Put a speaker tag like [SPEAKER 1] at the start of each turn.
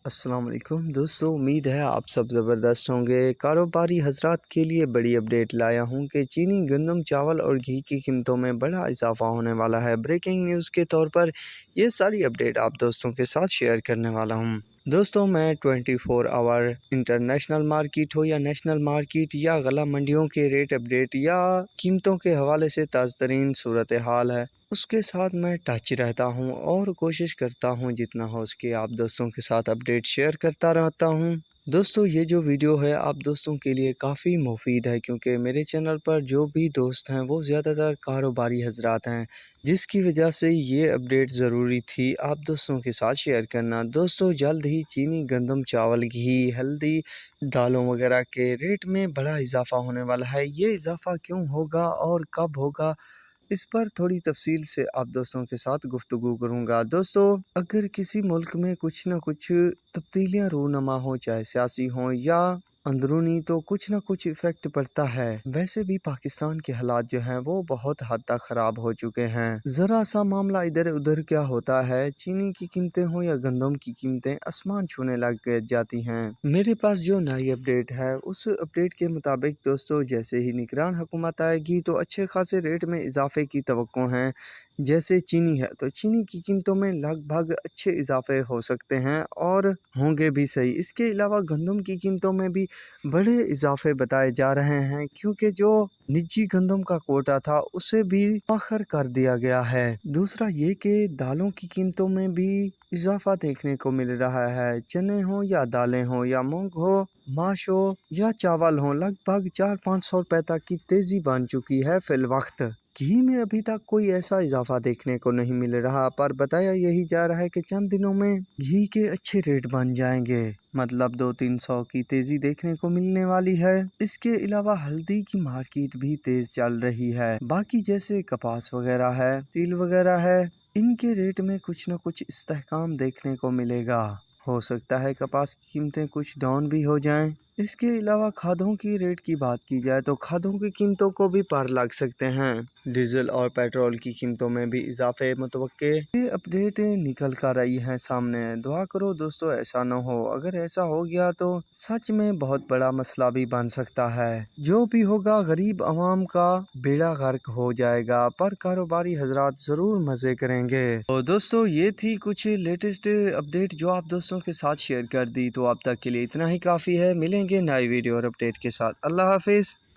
[SPEAKER 1] السلام علیکم دوستو، امید ہے آپ سب زبردست ہوں گے۔ کاروباری حضرات کے لیے بڑی اپڈیٹ لایا ہوں کہ چینی، گندم، چاول اور گھی کی قیمتوں میں بڑا اضافہ ہونے والا ہے۔ بریکنگ نیوز کے طور پر یہ ساری اپڈیٹ آپ دوستوں کے ساتھ شیئر کرنے والا ہوں۔ دوستو، میں 24 آور انٹرنیشنل مارکیٹ ہو یا نیشنل مارکیٹ یا غلہ منڈیوں کے ریٹ اپڈیٹ یا قیمتوں کے حوالے سے تازہ ترین صورتحال ہے، اس کے ساتھ میں ٹچ رہتا ہوں اور کوشش کرتا ہوں جتنا ہو سکے آپ دوستوں کے ساتھ اپڈیٹ شیئر کرتا رہتا ہوں۔ دوستو، یہ جو ویڈیو ہے آپ دوستوں کے لیے کافی مفید ہے، کیونکہ میرے چینل پر جو بھی دوست ہیں وہ زیادہ تر کاروباری حضرات ہیں، جس کی وجہ سے یہ اپڈیٹ ضروری تھی آپ دوستوں کے ساتھ شیئر کرنا۔ دوستو، جلد ہی چینی، گندم، چاول، گھی، ہلدی، دالوں وغیرہ کے ریٹ میں بڑا اضافہ ہونے والا ہے۔ یہ اضافہ کیوں ہوگا اور کب ہوگا، اس پر تھوڑی تفصیل سے آپ دوستوں کے ساتھ گفتگو کروں گا۔ دوستو، اگر کسی ملک میں کچھ نہ کچھ تبدیلیاں رونما ہوں، چاہے سیاسی ہوں یا اندرونی، تو کچھ نہ کچھ ایفیکٹ پڑتا ہے۔ ویسے بھی پاکستان کے حالات جو ہیں وہ بہت حد تک خراب ہو چکے ہیں۔ ذرا سا معاملہ ادھر ادھر کیا ہوتا ہے، چینی کی قیمتیں ہوں یا گندم کی قیمتیں آسمان چھونے لگ جاتی ہیں۔ میرے پاس جو نئی اپڈیٹ ہے، اس اپڈیٹ کے مطابق دوستو، جیسے ہی نگران حکومت آئے گی تو اچھے خاصے ریٹ میں اضافے کی توقع ہیں۔ جیسے چینی ہے تو چینی کی قیمتوں میں لگ بھگ اچھے اضافے ہو سکتے ہیں اور ہوں گے بھی صحیح۔ اس کے علاوہ گندم کی قیمتوں میں بھی بڑے اضافے بتائے جا رہے ہیں، کیونکہ جو نجی گندم کا کوٹا تھا اسے بھی مؤخر کر دیا گیا ہے۔ دوسرا یہ کہ دالوں کی قیمتوں میں بھی اضافہ دیکھنے کو مل رہا ہے۔ چنے ہوں یا دالیں ہوں یا مونگ ہو، ماش ہو یا چاول ہوں، لگ بھگ 400-500 روپے تک کی تیزی بن چکی ہے فی الوقت۔ گھی میں ابھی تک کوئی ایسا اضافہ دیکھنے کو نہیں مل رہا، پر بتایا یہی جا رہا ہے کہ چند دنوں میں گھی کے اچھے ریٹ بن جائیں گے، مطلب 200-300 کی تیزی دیکھنے کو ملنے والی ہے۔ اس کے علاوہ ہلدی کی مارکیٹ بھی تیز چل رہی ہے۔ باقی جیسے کپاس وغیرہ ہے، تیل وغیرہ ہے، ان کے ریٹ میں کچھ نہ کچھ استحکام دیکھنے کو ملے گا۔ ہو سکتا ہے کپاس کی قیمتیں کچھ ڈاؤن بھی ہو جائیں۔ اس کے علاوہ کھادوں کی ریٹ کی بات کی جائے تو کھادوں کی قیمتوں کو بھی پار لگ سکتے ہیں۔ ڈیزل اور پیٹرول کی قیمتوں میں بھی اضافے متوقع۔ یہ اپڈیٹ نکل کر رہی ہے سامنے۔ دعا کرو دوستو ایسا نہ ہو، اگر ایسا ہو گیا تو سچ میں بہت بڑا مسئلہ بھی بن سکتا ہے۔ جو بھی ہوگا غریب عوام کا بیڑا غرق ہو جائے گا، پر کاروباری حضرات ضرور مزے کریں گے۔ تو دوستو، یہ تھی کچھ لیٹسٹ اپڈیٹ جو آپ دوستوں کے ساتھ شیئر کر دی، تو اب تک کے لیے اتنا ہی کافی ہے۔ ملیں گے نئی ویڈیو اور اپڈیٹ کے ساتھ۔ اللہ حافظ۔